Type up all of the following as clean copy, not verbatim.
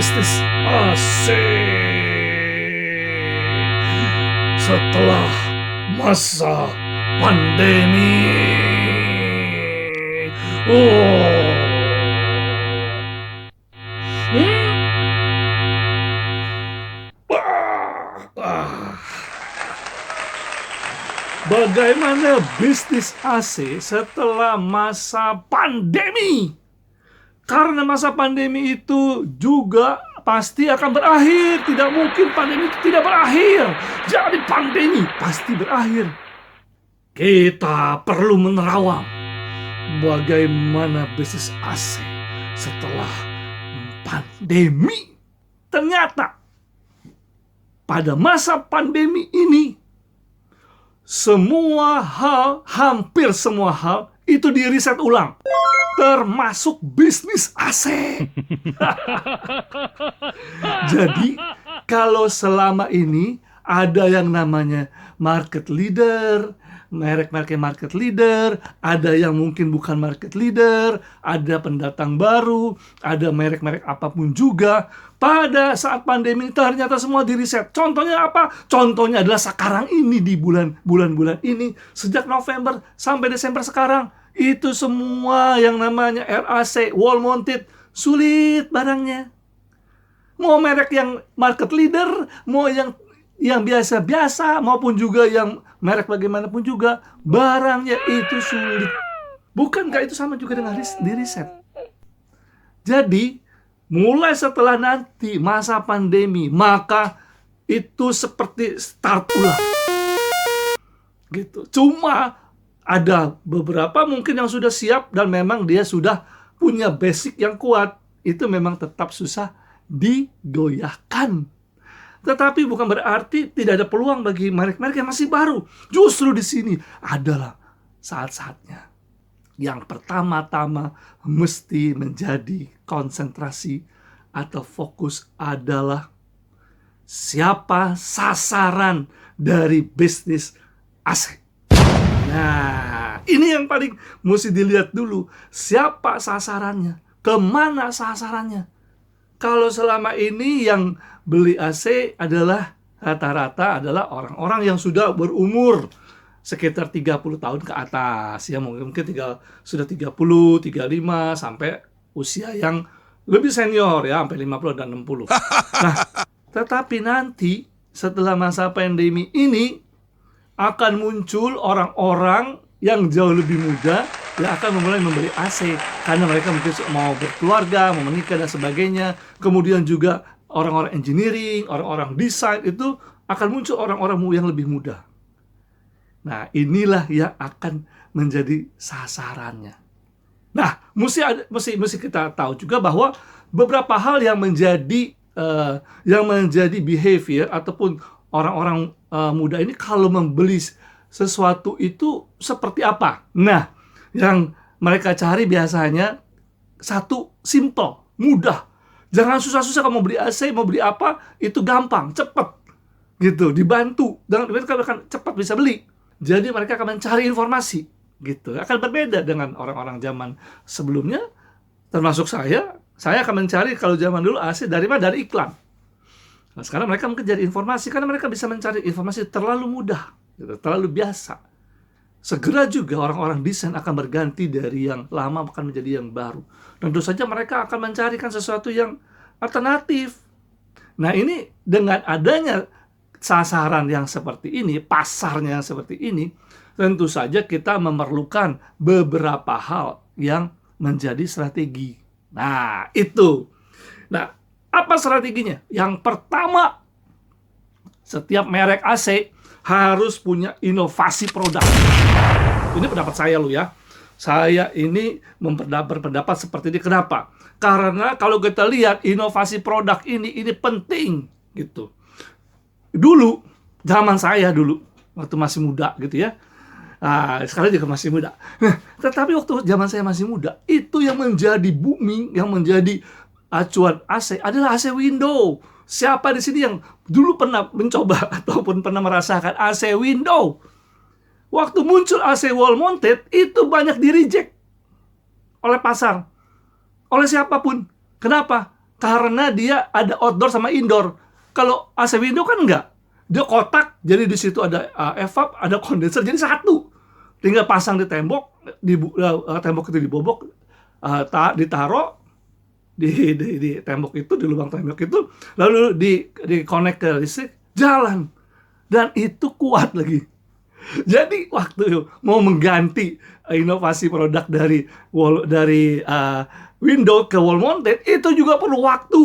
bisnis asik setelah masa pandemi. Bagaimana bisnis AC setelah masa pandemi? Karena masa pandemi itu juga pasti akan berakhir. Tidak mungkin pandemi itu tidak berakhir. Jadi pandemi pasti berakhir. Kita perlu menerawang bagaimana bisnis AC setelah pandemi. Ternyata pada masa pandemi ini semua hal, hampir semua hal itu di riset ulang, termasuk bisnis AC. Jadi kalau selama ini ada yang namanya market leader, merek-merek market leader, ada yang mungkin bukan market leader, ada pendatang baru, ada merek-merek apapun juga. Pada saat pandemi ternyata semua di riset. Contohnya apa? Contohnya adalah sekarang ini di bulan-bulan ini, sejak November sampai Desember sekarang, itu semua yang namanya RAC, wall mounted, sulit barangnya. Mau merek yang market leader, mau yang biasa-biasa, maupun juga yang merek bagaimanapun juga, barangnya itu sulit. Bukankah itu sama juga dengan di riset? Jadi mulai setelah nanti masa pandemi, maka itu seperti start ulang gitu. Cuma ada beberapa mungkin yang sudah siap dan memang dia sudah punya basic yang kuat. Itu memang tetap susah digoyahkan. Tetapi bukan berarti tidak ada peluang bagi merek-merek yang masih baru. Justru di sini adalah saat-saatnya yang pertama-tama mesti menjadi konsentrasi atau fokus adalah siapa sasaran dari bisnis AC. Nah, ini yang paling mesti dilihat dulu. Siapa sasarannya? Kemana sasarannya? Kalau selama ini yang beli AC adalah rata-rata adalah orang-orang yang sudah berumur sekitar 30 tahun ke atas, ya mungkin sudah 30, 35 sampai usia yang lebih senior ya sampai 50 dan 60. Nah, tetapi nanti setelah masa pandemi ini akan muncul orang-orang yang jauh lebih muda yang akan memulai membeli AC karena mereka mungkin mau berkeluarga, mau menikah dan sebagainya. Kemudian juga orang-orang engineering, orang-orang desain itu akan muncul orang-orang yang lebih muda. Nah, inilah yang akan menjadi sasarannya. Nah, mesti kita tahu juga bahwa beberapa hal yang menjadi behavior ataupun orang-orang muda ini kalau membeli sesuatu itu seperti apa. Nah, yang mereka cari biasanya satu, simple, mudah. Jangan susah-susah kamu beli AC, mau beli apa, itu gampang, cepat. Gitu, dibantu. Dan mereka akan cepat bisa beli. Jadi mereka akan mencari informasi, gitu. Akan berbeda dengan orang-orang zaman sebelumnya, termasuk saya akan mencari kalau zaman dulu AC dari mana? Dari iklan. Nah, sekarang mereka mungkin cari informasi karena mereka bisa mencari informasi terlalu mudah, gitu, terlalu biasa. Segera juga orang-orang desain akan berganti dari yang lama akan menjadi yang baru. Tentu saja mereka akan mencarikan sesuatu yang alternatif. Nah, ini dengan adanya sasaran yang seperti ini, pasarnya yang seperti ini, tentu saja kita memerlukan beberapa hal yang menjadi strategi. Nah, itu. Nah, apa strateginya? Yang pertama, setiap merek AC harus punya inovasi produk. Ini pendapat saya loh ya. Saya ini berpendapat seperti ini. Kenapa? Karena kalau kita lihat inovasi produk ini penting gitu. Dulu, zaman saya dulu, waktu masih muda gitu ya. Nah, sekarang juga masih muda. Nah, tetapi waktu zaman saya masih muda, itu yang menjadi booming, yang menjadi acuan AC adalah AC window. Siapa di sini yang dulu pernah mencoba ataupun pernah merasakan AC window? Waktu muncul AC wall mounted, itu banyak di reject oleh pasar, oleh siapapun. Kenapa? Karena dia ada outdoor sama indoor. Kalau AC window kan enggak. Dia kotak, jadi di situ ada evap, ada kondenser, jadi satu. Tinggal pasang di tembok, tembok itu dibobok, ditaruh di tembok itu, di lubang tembok itu, lalu di connect ke listrik, jalan. Dan itu kuat lagi. Jadi waktu mau mengganti inovasi produk dari window ke wall mounted, itu juga perlu waktu.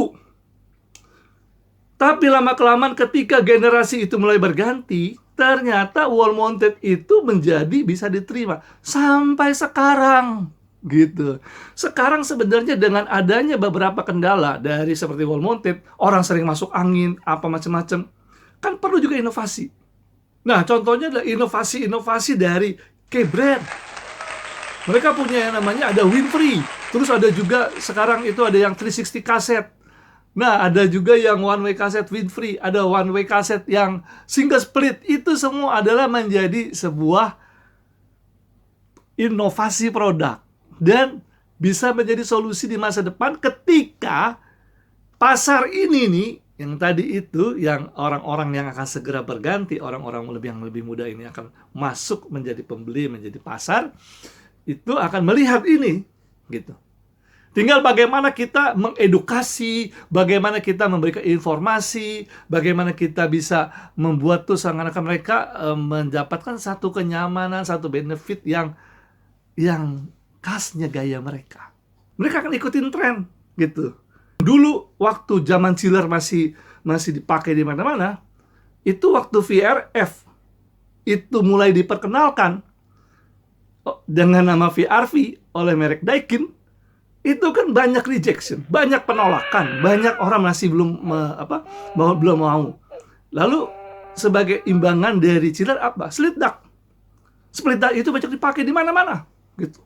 Tapi lama-kelamaan ketika generasi itu mulai berganti, ternyata wall mounted itu menjadi bisa diterima. Sampai sekarang, gitu. Sekarang sebenarnya dengan adanya beberapa kendala dari seperti wall mounted, orang sering masuk angin, apa macam-macam, kan perlu juga inovasi. Nah, contohnya adalah inovasi-inovasi dari K-Brand. Mereka punya yang namanya ada Winfrey. Terus ada juga sekarang itu ada yang 360 kaset. Nah, ada juga yang one way kaset Winfrey, ada one way kaset yang single split. Itu semua adalah menjadi sebuah inovasi produk dan bisa menjadi solusi di masa depan ketika pasar ini nih, yang tadi itu, yang orang-orang yang akan segera berganti, orang-orang yang lebih muda ini akan masuk menjadi pembeli, menjadi pasar, itu akan melihat ini, gitu. Tinggal bagaimana kita mengedukasi, bagaimana kita memberikan informasi, bagaimana kita bisa membuat tuh seakan-akan mereka mendapatkan satu kenyamanan, satu benefit yang khasnya gaya mereka. Mereka akan ikutin tren, gitu. Dulu waktu zaman chiller masih dipakai di mana-mana, itu waktu VRF itu mulai diperkenalkan dengan nama VRV oleh merek Daikin, itu kan banyak rejection, banyak penolakan, banyak orang masih belum mau. Lalu sebagai imbangan dari chiller apa? Split duct. Split duct itu banyak dipakai di mana-mana, gitu.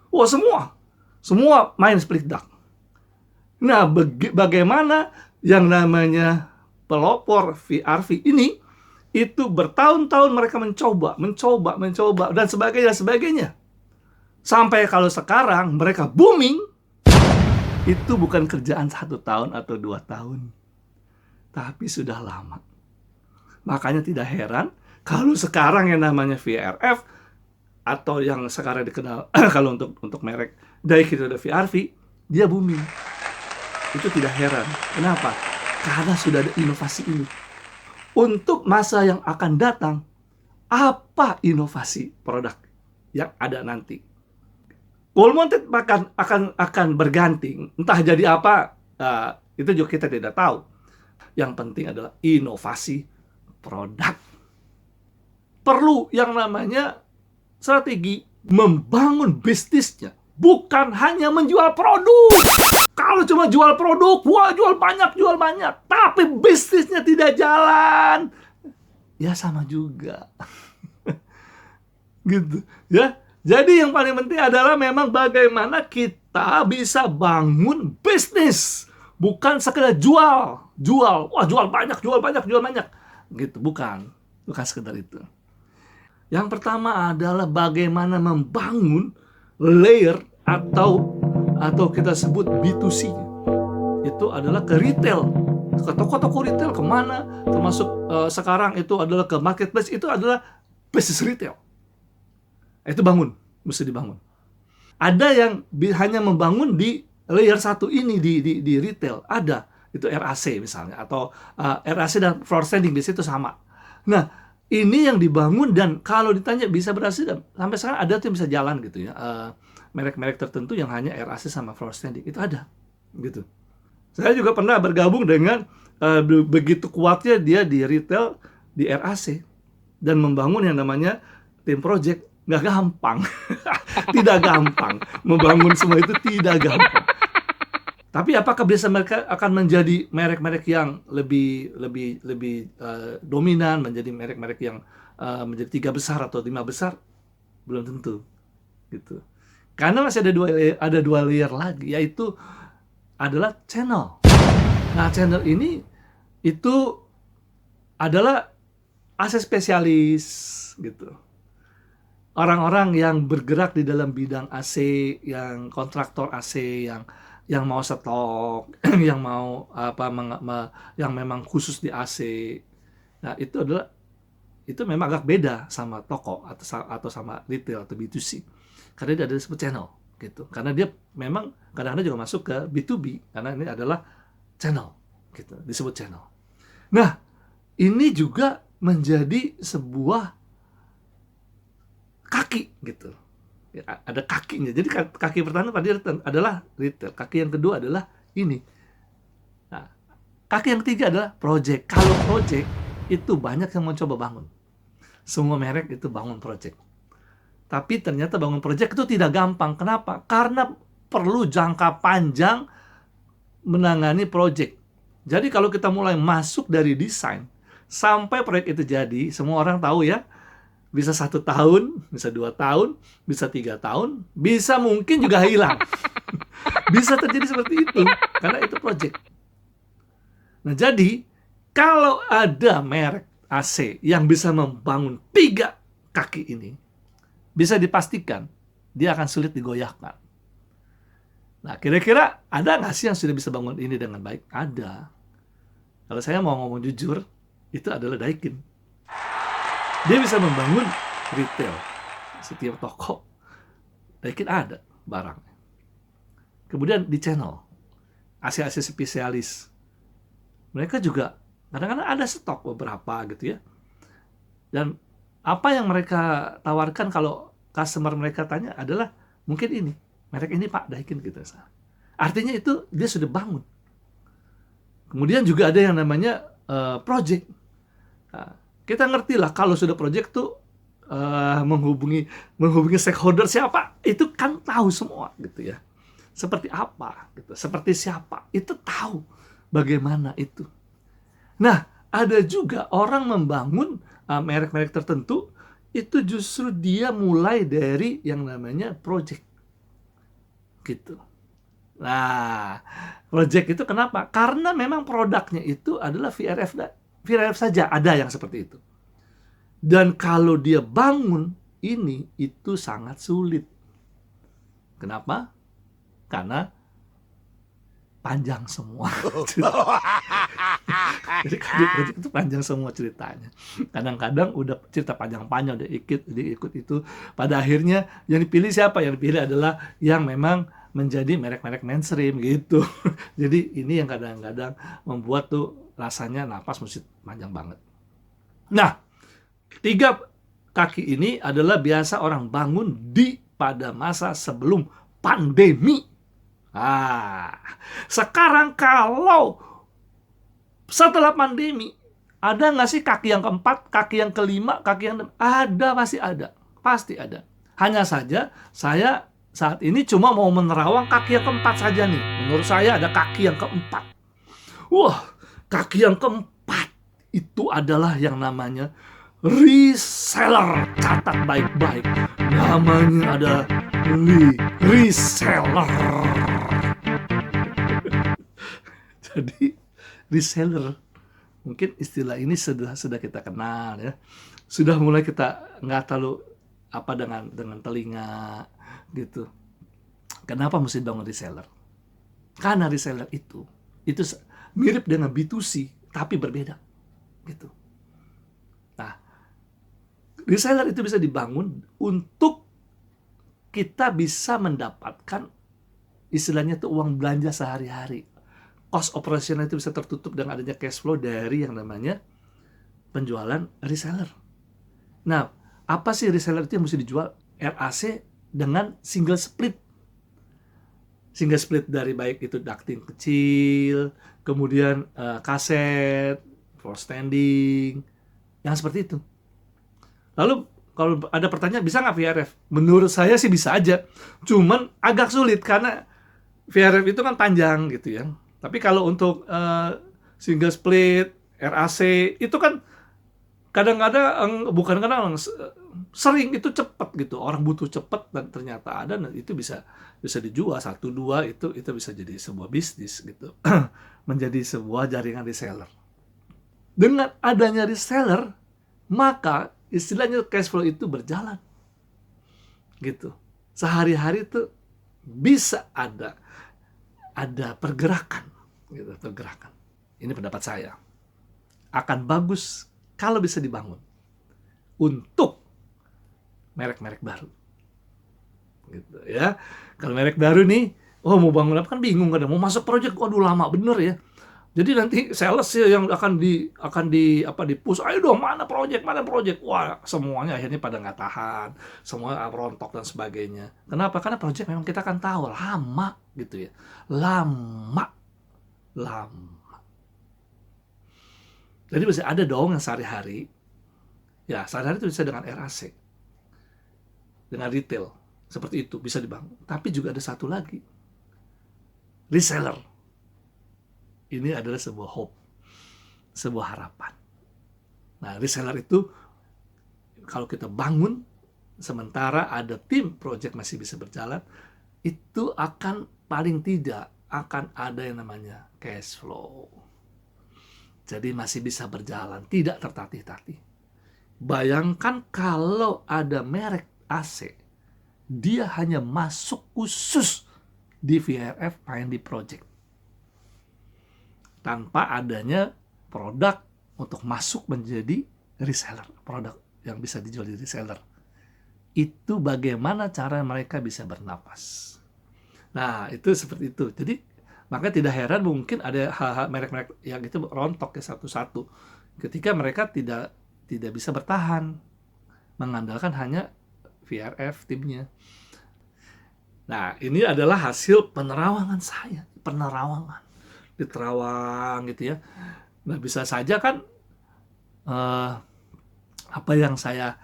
Wah, semua main split duct. Nah, bagaimana yang namanya pelopor VRV ini, itu bertahun-tahun mereka mencoba, dan sebagainya. Sampai kalau sekarang mereka booming, itu bukan kerjaan 1 tahun atau 2 tahun. Tapi sudah lama. Makanya tidak heran kalau sekarang yang namanya VRF, atau yang sekarang dikenal kalau untuk merek Daikin itu ada VRV, dia booming. Itu tidak heran. Kenapa? Karena sudah ada inovasi ini. Untuk masa yang akan datang, apa inovasi produk yang ada nanti? Wall mounted akan berganti. Entah jadi apa, itu juga kita tidak tahu. Yang penting adalah inovasi produk. Perlu yang namanya strategi membangun bisnisnya, bukan hanya menjual produk. Kalau cuma jual produk, wah jual banyak, tapi bisnisnya tidak jalan, ya sama juga. Gitu, ya. Jadi yang paling penting adalah memang bagaimana kita bisa bangun bisnis, bukan sekedar jual. Wah jual banyak, gitu, bukan sekedar itu. Yang pertama adalah bagaimana membangun layer atau kita sebut B2C. Itu adalah ke retail, ke toko-toko retail, kemana, termasuk sekarang itu adalah ke marketplace, itu adalah bisnis retail. Itu mesti dibangun. Ada yang hanya membangun di layer 1 ini di retail, ada. Itu RAC misalnya, atau RAC dan floor standing di situ sama. Nah, ini yang dibangun, dan kalau ditanya bisa berhasil, dan sampai sekarang ada tuh yang bisa jalan gitu ya. Merek-merek tertentu yang hanya RAC sama floor standing, itu ada gitu. Saya juga pernah bergabung dengan begitu kuatnya dia di retail di RAC dan membangun yang namanya tim project. Nggak gampang. Tidak gampang membangun semua itu, tidak gampang. Tapi apakah bisa mereka akan menjadi merek-merek yang lebih dominan, menjadi merek-merek yang menjadi 3 besar atau 5 besar? Belum tentu gitu. Karena masih ada dua layer lagi, yaitu adalah channel. Nah, channel ini itu adalah AC spesialis gitu. Orang-orang yang bergerak di dalam bidang AC, yang kontraktor AC, yang yang mau stok, yang mau yang memang khusus di AC. Nah, itu memang agak beda sama toko atau sama retail atau B2C. Karena dia ada disebut channel gitu. Karena dia memang kadang-kadang juga masuk ke B2B karena ini adalah channel gitu, disebut channel. Nah, ini juga menjadi sebuah kaki gitu. Ya, ada kakinya. Jadi kaki pertama tadi adalah retail, kaki yang kedua adalah ini. Nah, kaki yang ketiga adalah project. Kalau project itu banyak yang mencoba bangun. Semua merek itu bangun project. Tapi ternyata bangun project itu tidak gampang. Kenapa? Karena perlu jangka panjang menangani project. Jadi kalau kita mulai masuk dari desain sampai proyek itu jadi, semua orang tahu ya, bisa 1 tahun, bisa 2 tahun, bisa 3 tahun, bisa mungkin juga hilang. Bisa terjadi seperti itu, karena itu project. Nah, jadi kalau ada merek AC yang bisa membangun 3 kaki ini, bisa dipastikan dia akan sulit digoyahkan. Nah, kira-kira ada nggak sih yang sudah bisa bangun ini dengan baik? Ada. Kalau saya mau ngomong jujur, itu adalah Daikin. Dia bisa membangun retail. Setiap toko, Daikin ada barang. Kemudian di channel, AC-AC spesialis. Mereka juga kadang-kadang ada stok beberapa gitu ya. Dan apa yang mereka tawarkan kalau customer mereka tanya adalah mungkin ini, merek ini Pak Daikin gitu. Artinya itu dia sudah bangun. Kemudian juga ada yang namanya project. Nah, kita ngerti lah kalau sudah project tuh menghubungi stakeholder siapa, itu kan tahu semua gitu ya. Seperti apa gitu, seperti siapa, itu tahu bagaimana itu. Nah, ada juga orang membangun merek-merek tertentu, itu justru dia mulai dari yang namanya project. Gitu. Nah, project itu kenapa? Karena memang produknya itu adalah VRF saja, ada yang seperti itu. Dan kalau dia bangun ini, itu sangat sulit. Kenapa? Karena panjang semua. Jadi project itu panjang semua ceritanya. Kadang-kadang udah cerita panjang-panjang, udah ikut itu. Pada akhirnya yang dipilih siapa? Yang dipilih adalah yang memang menjadi merek-merek mainstream gitu. Jadi ini yang kadang-kadang membuat tuh rasanya napas mesti panjang banget. Nah, 3 kaki ini adalah biasa orang bangun pada masa sebelum pandemi. Sekarang kalau setelah pandemi, ada nggak sih kaki yang keempat, kaki yang kelima, kaki yang ada, pasti ada. Hanya saja saya saat ini cuma mau menerawang kaki yang keempat saja nih. Menurut saya ada kaki yang keempat. Wah, kaki yang keempat itu adalah yang namanya reseller. Catat baik-baik. Namanya ada reseller. Jadi reseller, mungkin istilah ini sudah kita kenal ya. Sudah mulai kita nggak terlalu apa dengan telinga gitu. Kenapa mesti bangun reseller? Karena reseller itu mirip dengan B2C tapi berbeda gitu. Nah, reseller itu bisa dibangun untuk kita bisa mendapatkan istilahnya itu uang belanja sehari-hari. Cost operasional itu bisa tertutup dengan adanya cash flow dari yang namanya penjualan reseller. Nah, apa sih reseller itu yang mesti dijual? RAC dengan single split. Single split dari baik itu ducting kecil, kemudian kaset, floor standing, yang seperti itu. Lalu kalau ada pertanyaan, bisa nggak VRF? Menurut saya sih bisa aja. Cuman agak sulit karena VRF itu kan panjang gitu ya. Tapi kalau untuk single split, RAC, itu kan kadang-kadang sering itu cepat gitu. Orang butuh cepat dan ternyata ada, dan itu bisa dijual 1-2, itu bisa jadi sebuah bisnis gitu. Menjadi sebuah jaringan reseller. Dengan adanya reseller, maka istilahnya cash flow itu berjalan. Gitu. Sehari-hari itu bisa ada ada pergerakan, gitu, pergerakan. Ini pendapat saya. Akan bagus kalau bisa dibangun untuk merek-merek baru. Gitu ya. Kalau merek baru nih, mau bangun apa kan bingung kadang. Mau masuk proyek, waduh lama bener ya. Jadi nanti sales yang akan di-push, ayo dong mana proyek. Wah, semuanya akhirnya pada nggak tahan, semua rontok dan sebagainya. Kenapa? Karena proyek memang kita kan tahu lama gitu ya. Lama. Jadi bisa ada dong yang sehari-hari. Ya, sehari-hari itu bisa dengan RAC. Dengan retail. Seperti itu bisa dibangun. Tapi juga ada satu lagi. Reseller. Ini adalah sebuah hope, sebuah harapan. Nah, reseller itu kalau kita bangun, sementara ada tim project masih bisa berjalan, itu akan paling tidak akan ada yang namanya cash flow. Jadi masih bisa berjalan, tidak tertatih-tatih. Bayangkan kalau ada merek AC, dia hanya masuk khusus di VRF main di project. Tanpa adanya produk untuk masuk menjadi reseller, produk yang bisa dijual di reseller. Itu bagaimana cara mereka bisa bernapas. Nah, itu seperti itu. Jadi, maka tidak heran mungkin ada hal-hal merek-merek yang itu rontok ya satu-satu. Ketika mereka tidak bisa bertahan, mengandalkan hanya VRF timnya. Nah, ini adalah hasil penerawangan saya. Di Terawang gitu ya. Nah, bisa saja kan apa yang saya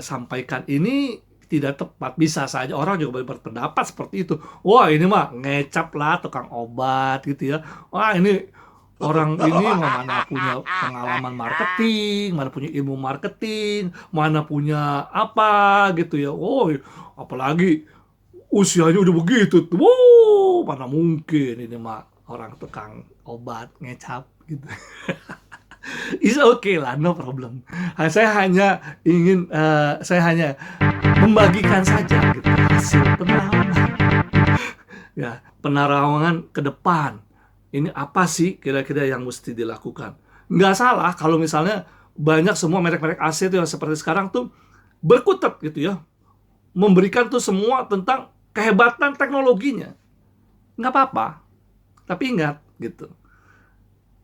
sampaikan ini tidak tepat. Bisa saja orang juga berpendapat seperti itu. Wah, ini mah ngecap lah tukang obat gitu ya. Wah, ini orang ini mana punya pengalaman marketing, mana punya ilmu marketing, mana punya apa gitu ya. Oh, apalagi usianya udah begitu tuh. Wow, mana mungkin ini mah orang tukang obat ngecap gitu. It's okay lah, no problem. Saya hanya ingin membagikan saja gitu, hasil penerawangan. Ya, penerawangan ke depan. Ini apa sih kira-kira yang mesti dilakukan? Nggak salah kalau misalnya banyak semua merek-merek AC itu yang seperti sekarang tuh berkutat gitu ya. Memberikan tuh semua tentang kehebatan teknologinya. Nggak apa-apa. Tapi ingat, gitu.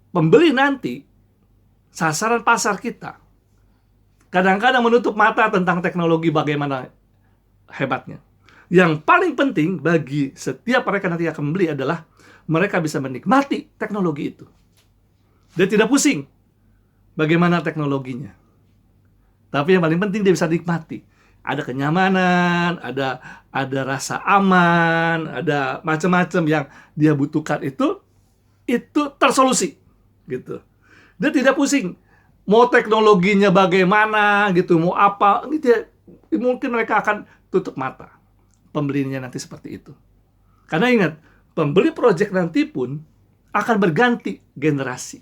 Pembeli nanti, sasaran pasar kita, kadang-kadang menutup mata tentang teknologi bagaimana hebatnya. Yang paling penting bagi setiap mereka nanti akan membeli adalah mereka bisa menikmati teknologi itu. Dia tidak pusing bagaimana teknologinya. Tapi yang paling penting dia bisa nikmati. Ada kenyamanan, ada rasa aman, ada macam-macam yang dia butuhkan itu tersolusi gitu. Dia tidak pusing mau teknologinya bagaimana gitu, mau apa gitu. Mungkin mereka akan tutup mata pembelinya nanti seperti itu. Karena ingat, pembeli proyek nanti pun akan berganti generasi.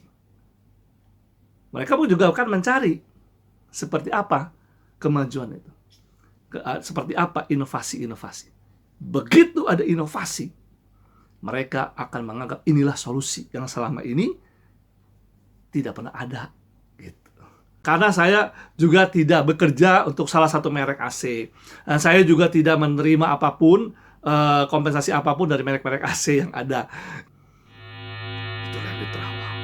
Mereka pun juga akan mencari seperti apa kemajuan itu. Seperti apa inovasi-inovasi. Begitu ada inovasi, mereka akan menganggap inilah solusi yang selama ini tidak pernah ada. Gitu. Karena saya juga tidak bekerja untuk salah satu merek AC. Dan saya juga tidak menerima apapun, kompensasi apapun dari merek-merek AC yang ada. Itu Andi Terawang.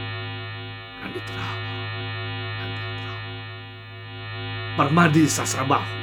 Andi Terawang. Permadi Sasrabahu.